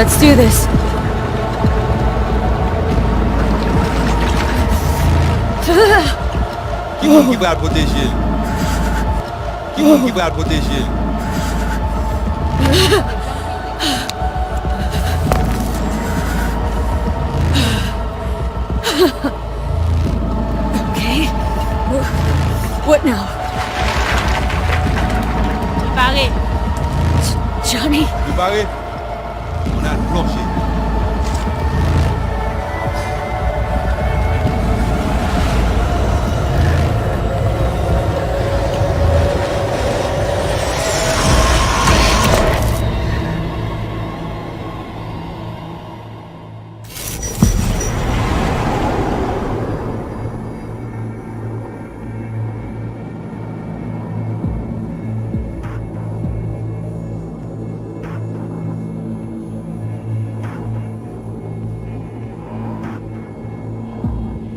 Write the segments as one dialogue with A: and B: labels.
A: Let's do this.
B: Qui va protéger? Qui va protéger?
A: Okay. What now?
C: Barré.
A: Johnny?
B: Préparé? On a le plancher.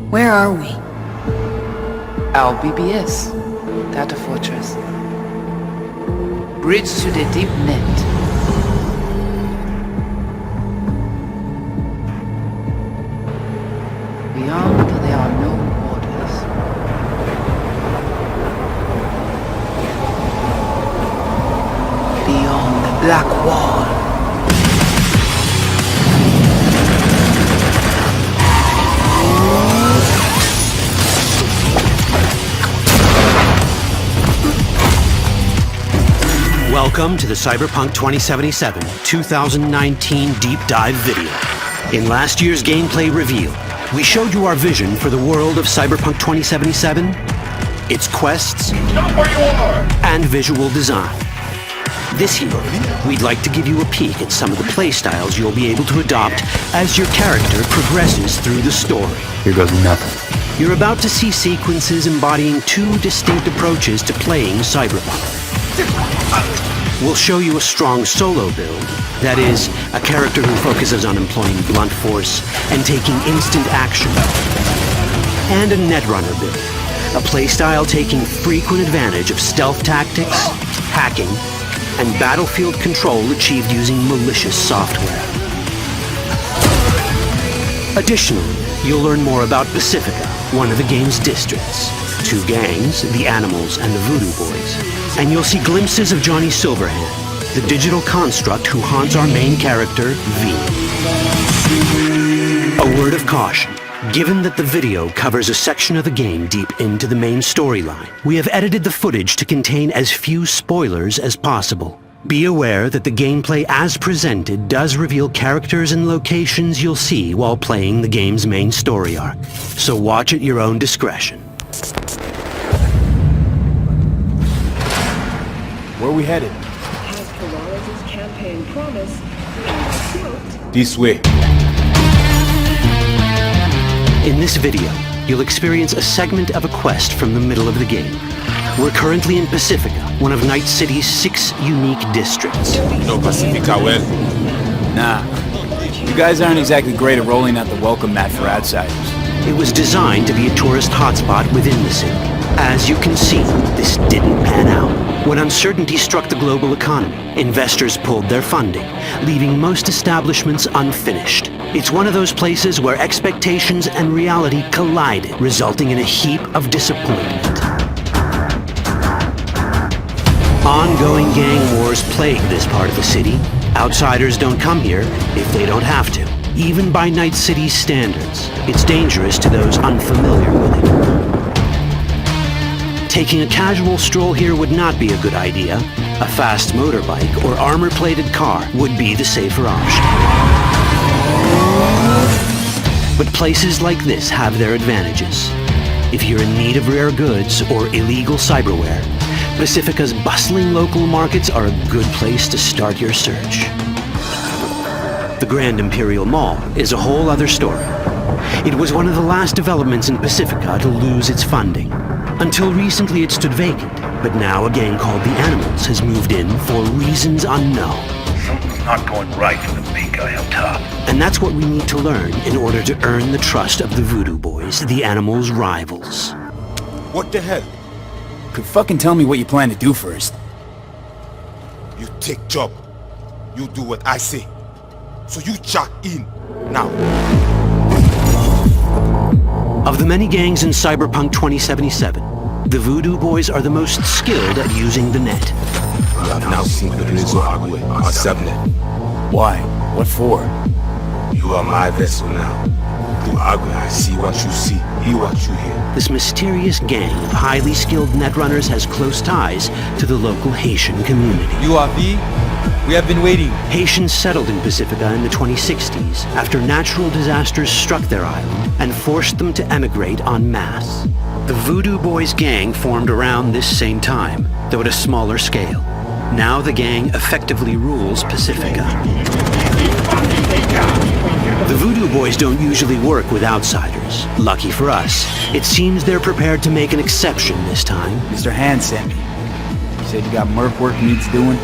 A: Where are we?
D: Our BBS, data fortress. Bridge to the deep net. Beyond, there are no borders. Beyond the black wall.
E: Welcome to the Cyberpunk 2077 2019 Deep Dive video. In last year's gameplay reveal, we showed you our vision for the world of Cyberpunk 2077, its quests, and visual design. This year, we'd like to give you a peek at some of the playstyles you'll be able to adopt as your character progresses through the story.
F: Here goes nothing.
E: You're about to see sequences embodying two distinct approaches to playing Cyberpunk. We'll show you a strong solo build, that is, a character who focuses on employing blunt force and taking instant action, and a netrunner build, a playstyle taking frequent advantage of stealth tactics, hacking, and battlefield control achieved using malicious software. Additionally, you'll learn more about Pacifica, one of the game's districts, two gangs, the Animals and the Voodoo Boys, and you'll see glimpses of Johnny Silverhand, the digital construct who haunts our main character, V. A word of caution. Given that the video covers a section of the game deep into the main storyline, we have edited the footage to contain as few spoilers as possible. Be aware that the gameplay as presented does reveal characters and locations you'll see while playing the game's main story arc, so watch at your own discretion.
F: Where are we headed?
G: As Polaris' campaign promised,
F: This way.
E: In this video, you'll experience a segment of a quest from the middle of the game. We're currently in Pacifica, one of Night City's 6 unique districts.
B: No Pacifica well.
F: Nah. You guys aren't exactly great at rolling out the welcome mat for outsiders.
E: It was designed to be a tourist hotspot within the city. As you can see, this didn't pan out. When uncertainty struck the global economy, investors pulled their funding, leaving most establishments unfinished. It's one of those places where expectations and reality collided, resulting in a heap of disappointment. Ongoing gang wars plague this part of the city. Outsiders don't come here if they don't have to. Even by Night City's standards, it's dangerous to those unfamiliar with it. Taking a casual stroll here would not be a good idea. A fast motorbike or armor-plated car would be the safer option. But places like this have their advantages. If you're in need of rare goods or illegal cyberware, Pacifica's bustling local markets are a good place to start your search. The Grand Imperial Mall is a whole other story. It was one of the last developments in Pacifica to lose its funding. Until recently it stood vacant, but now a gang called the Animals has moved in for reasons unknown.
H: Something's not going right for the big guy up top.
E: And that's what we need to learn in order to earn the trust of the Voodoo Boys, the Animals' rivals.
B: What the hell?
F: Could fucking tell me what you plan to do first.
B: You take job. You do what I say. So you jack in now.
E: Of the many gangs in Cyberpunk 2077, the Voodoo Boys are the most skilled at using the net.
B: You have now seen the Rezo Agwe, our subnet.
F: Why? What for?
B: You are my vessel now. Through Agwe, I see what you see, hear what you hear.
E: This mysterious gang of highly skilled netrunners has close ties to the local Haitian community.
C: URV, we have been waiting.
E: Haitians settled in Pacifica in the 2060s after natural disasters struck their island and forced them to emigrate en masse. The Voodoo Boys gang formed around this same time, though at a smaller scale. Now the gang effectively rules Pacifica. The Voodoo Boys don't usually work with outsiders. Lucky for us, it seems they're prepared to make an exception this time.
F: Mr. Hand sent me. You said you got merc work needs doing?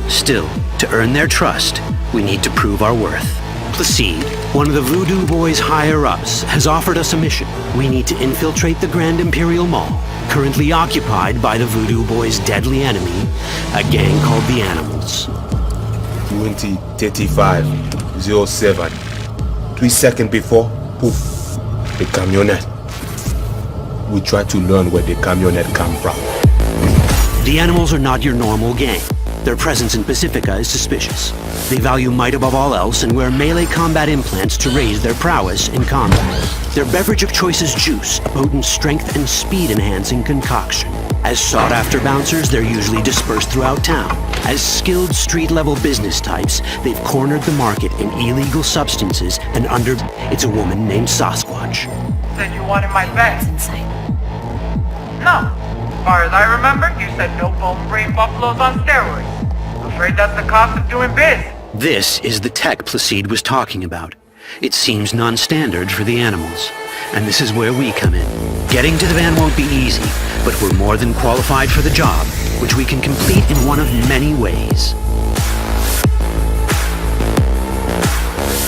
E: Still, to earn their trust, we need to prove our worth. Placide, one of the Voodoo Boys' higher-ups, has offered us a mission. We need to infiltrate the Grand Imperial Mall, currently occupied by the Voodoo Boys' deadly enemy, a gang called the Animals.
B: 2035-07. 3 seconds before, poof, the camionette. We try to learn where the camionette come from.
E: The Animals are not your normal gang. Their presence in Pacifica is suspicious. They value might above all else and wear melee combat implants to raise their prowess in combat. Their beverage of choice is juice, a potent strength and speed-enhancing concoction. As sought-after bouncers, they're usually dispersed throughout town. As skilled street-level business types, they've cornered the market in illegal substances and it's a woman named Sasquatch.
I: Said you wanted my bag.
A: It's insane.
I: No. As far as I remember, you said no bone-brain buffaloes on steroids. Afraid that's the cost of doing biz.
E: This is the tech Placide was talking about. It seems non-standard for the Animals. And this is where we come in. Getting to the van won't be easy, but we're more than qualified for the job, which we can complete in one of many ways.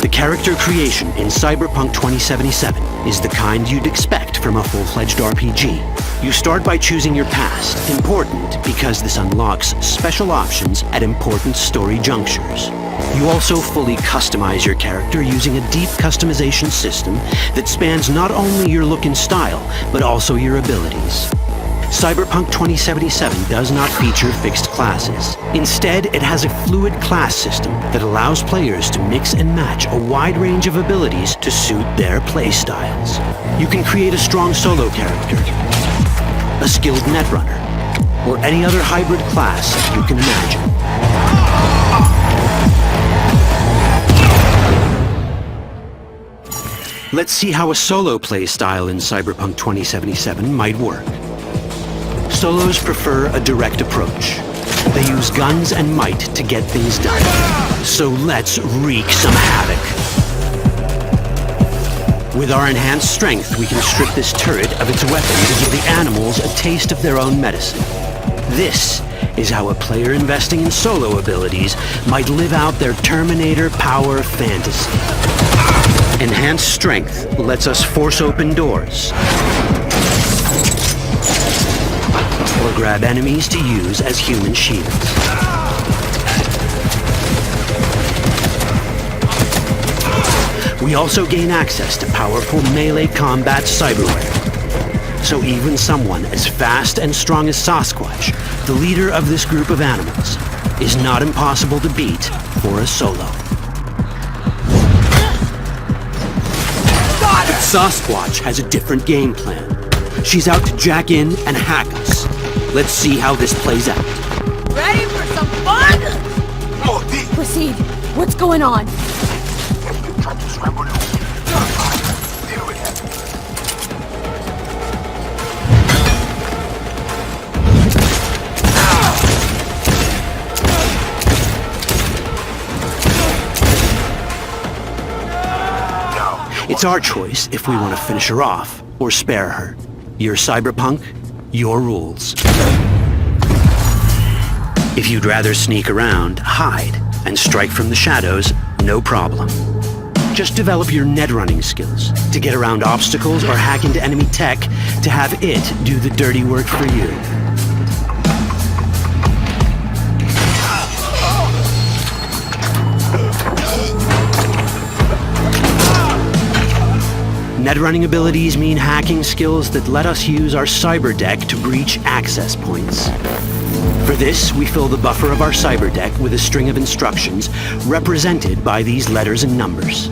E: The character creation in Cyberpunk 2077 is the kind you'd expect from a full-fledged RPG. You start by choosing your past, important because this unlocks special options at important story junctures. You also fully customize your character using a deep customization system that spans not only your look and style, but also your abilities. Cyberpunk 2077 does not feature fixed classes. Instead, it has a fluid class system that allows players to mix and match a wide range of abilities to suit their playstyles. You can create a strong solo character, a skilled netrunner, or any other hybrid class you can imagine. Let's see how a solo play style in Cyberpunk 2077 might work. Solos prefer a direct approach. They use guns and might to get things done. So let's wreak some havoc. With our enhanced strength, we can strip this turret of its weapon to give the Animals a taste of their own medicine. This is how a player investing in solo abilities might live out their Terminator power fantasy. Enhanced strength lets us force open doors, or grab enemies to use as human shields. We also gain access to powerful melee combat cyberware. So even someone as fast and strong as Sasquatch, the leader of this group of animals, is not impossible to beat for a solo. But Sasquatch has a different game plan. She's out to jack in and hack us. Let's see how this plays out.
A: Ready for some fun? Proceed. What's going on?
E: It's our choice if we want to finish her off or spare her. You're Cyberpunk, your rules. If you'd rather sneak around, hide, and strike from the shadows, no problem. Just develop your netrunning skills to get around obstacles or hack into enemy tech to have it do the dirty work for you. Netrunning abilities mean hacking skills that let us use our cyber deck to breach access points. For this, we fill the buffer of our cyber deck with a string of instructions represented by these letters and numbers.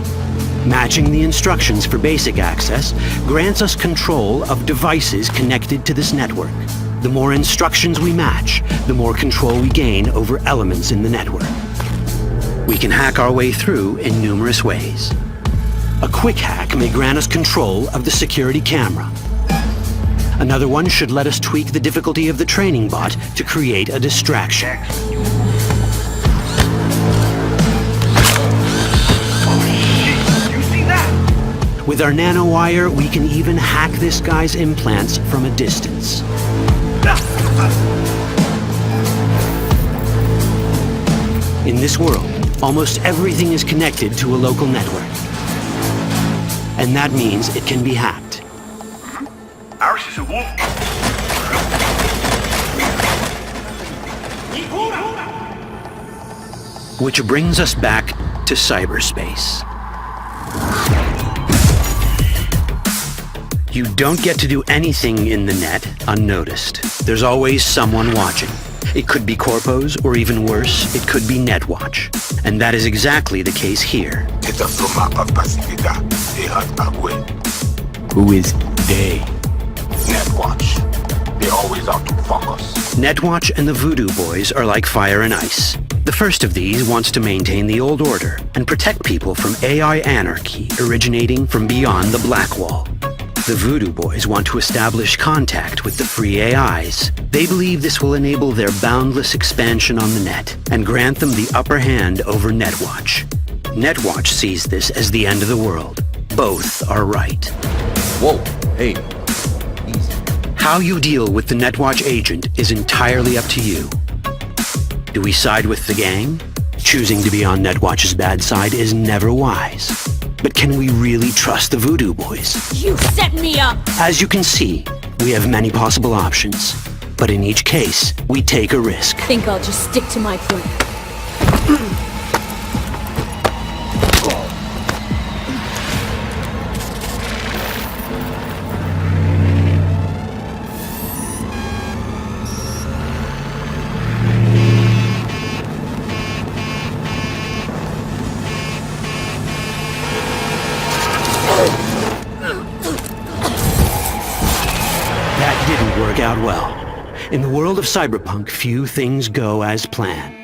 E: Matching the instructions for basic access grants us control of devices connected to this network. The more instructions we match, the more control we gain over elements in the network. We can hack our way through in numerous ways. A quick hack may grant us control of the security camera. Another one should let us tweak the difficulty of the training bot to create a distraction. With our nanowire, we can even hack this guy's implants from a distance. In this world, almost everything is connected to a local network. And that means it can be hacked.
H: Ours is a wolf.
E: Which brings us back to cyberspace. You don't get to do anything in the net unnoticed. There's always someone watching. It could be corpos, or even worse, it could be Netwatch. And that is exactly the case here.
B: Who is they?
H: Netwatch. They're always out to fuck us.
E: Netwatch and the Voodoo Boys are like fire and ice. The first of these wants to maintain the old order and protect people from AI anarchy originating from beyond the Black Wall. The Voodoo Boys want to establish contact with the free AIs. They believe this will enable their boundless expansion on the net and grant them the upper hand over Netwatch. Netwatch sees this as the end of the world. Both are right.
B: Whoa, hey.
E: How you deal with the Netwatch agent is entirely up to you. Do we side with the gang? Choosing to be on Netwatch's bad side is never wise. But can we really trust the Voodoo Boys?
A: You set me up!
E: As you can see, we have many possible options. But in each case, we take a risk.
A: Think I'll just stick to my plan.
E: Out well. In the world of cyberpunk, few things go as planned.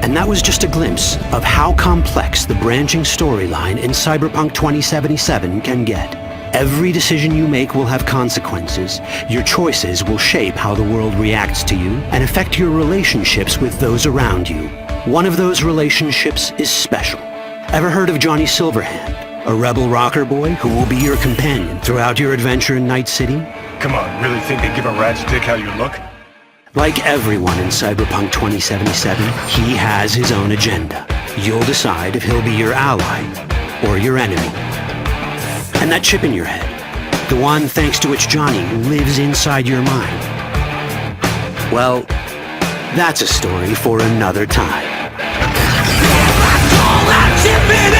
E: And that was just a glimpse of how complex the branching storyline in Cyberpunk 2077 can get. Every decision you make will have consequences. Your choices will shape how the world reacts to you and affect your relationships with those around you. One of those relationships is special. Ever heard of Johnny Silverhand? A rebel rocker boy who will be your companion throughout your adventure in Night City?
H: Come on, really think they give a rat's dick how you look?
E: Like everyone in Cyberpunk 2077, he has his own agenda. You'll decide if he'll be your ally or your enemy. And that chip in your head, the one thanks to which Johnny lives inside your mind. Well, that's a story for another time. That chip in